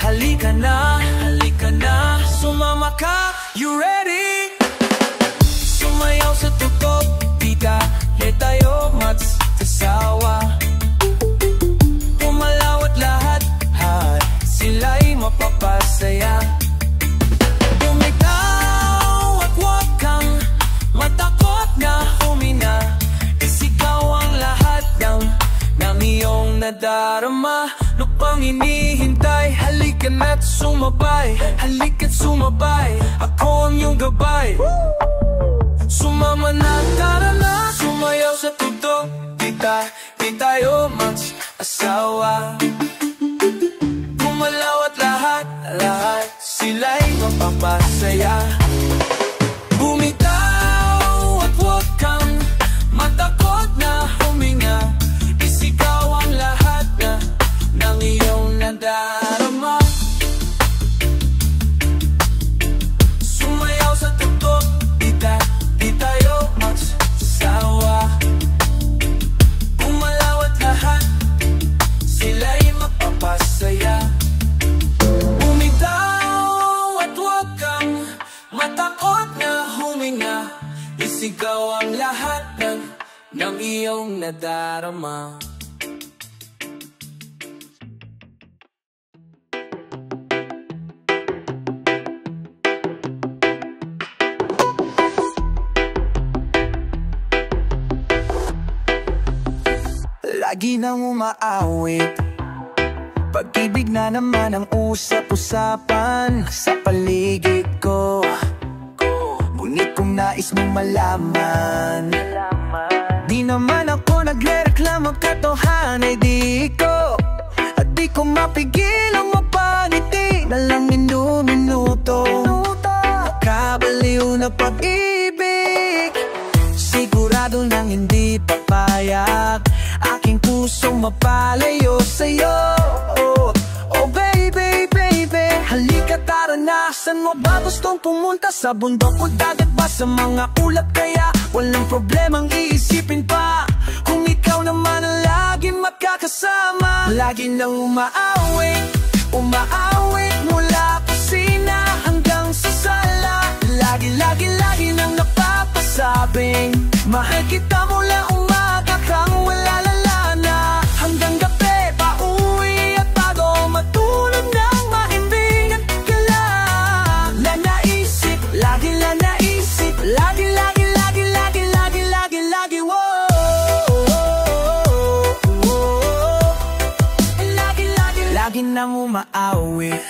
C: Halika na, sumama ka, you ready? Sumayaw sa tugtog, bida, di tayo magsasawa. Pumalawat lahat, sila'y mapapasaya. Bumitaw at huwag kang matakot na huminga. Isigaw ang lahat ng iyong nadarama. Ano pang hinihintay? Halika na't sumabay, halika't sumabay. Ako ang iyong gabay. Sumama na, tara na. Sumayaw sa tugtog, di tayo mag-asawa. Gumalaw at lahat sila'y mapapasaya. Bumitaw at huwag kang matakot na huminga. Isigaw ang lahat ng iyong nadarama. Sumayaw sa tugtog, di tayo magsasawa. Gumalaw at lahat sila'y mapapasaya. Bumitaw at huwag kang matakot na huminga. Isigaw ang lahat ng iyong nadarama. Lagi nang umaawit, pag-ibig na naman ang usap-usapan sa paligid ko. Ngunit kung nais mong malaman, di naman ako nagre-reklamo, katotohanan ay di ko. At di ko mapigil ang mapangiti na lang minuto. Kabaliw na pag-ibig, sigurado nang hindi papayag aking pusong mapalayo sa'yo. Oh baby, halika tara na. Saan mo ba gustong pumunta? Sa bundok o dagat ba? Sa mga ulap kaya walang problemang iisipin pa. Kung ikaw naman ang lagi makakasama. Lagi nang umaawit mula kusina hanggang sa sala. Lagi nang napapasabing mahal kita mula umaga kang wala lala. Hanggang gabi pa uwi at bago matulog nang maimbingan ka lang. Lagi naisip, lagi, lagi nang umaawit.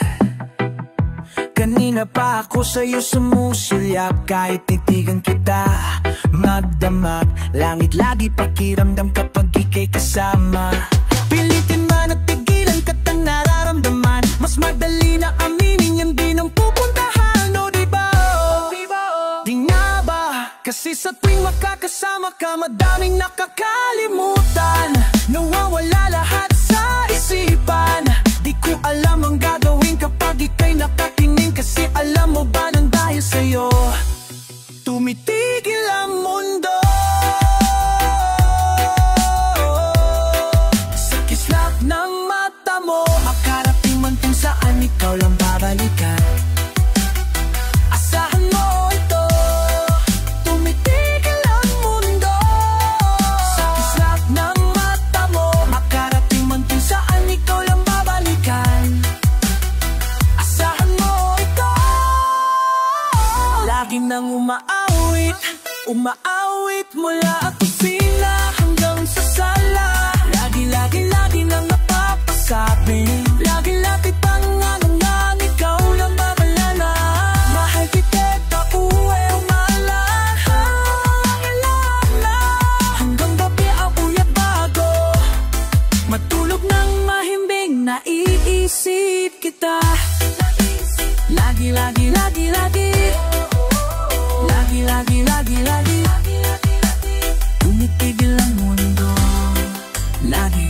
C: Kanina pa ako sa'yo sumusulyap, kahit titigan kita magdamag. Langit lagi pakiramdam kapag ika'y kasama. Pilitin man at tigilan ka't ang nararamdaman. Mas madali na aminin yan din ang pupuntahan, o diba? Di nga ba? Kasi sa tuwing makakasama ka, madaming nakakalimutan. Nawawala lahat sa isipan. Di ko alam ang gagawin kapag ika'y nakatingin. Kasi alam mo ba nang dahil sa'yo tumitigil ang mundo. Sa kislap ng mata mo, makarating man kung saan ikaw lang babalikan. Asahan mo ito, tumitigil ang mundo. Sa kislap ng mata mo, makarating man kung saan ikaw lang babalikan. Asahan mo ito. Lagi nang umaawit mula kusina hanggang sa sala. Lagi nang napapasabi, lagi pangalan ikaw lang babalana. Mahal kita, uwi umalan. Hanggang gabi ako'y bago matulog ng mahimbing, naiisip kita. Lagi tumitigil ang mundo. Lagi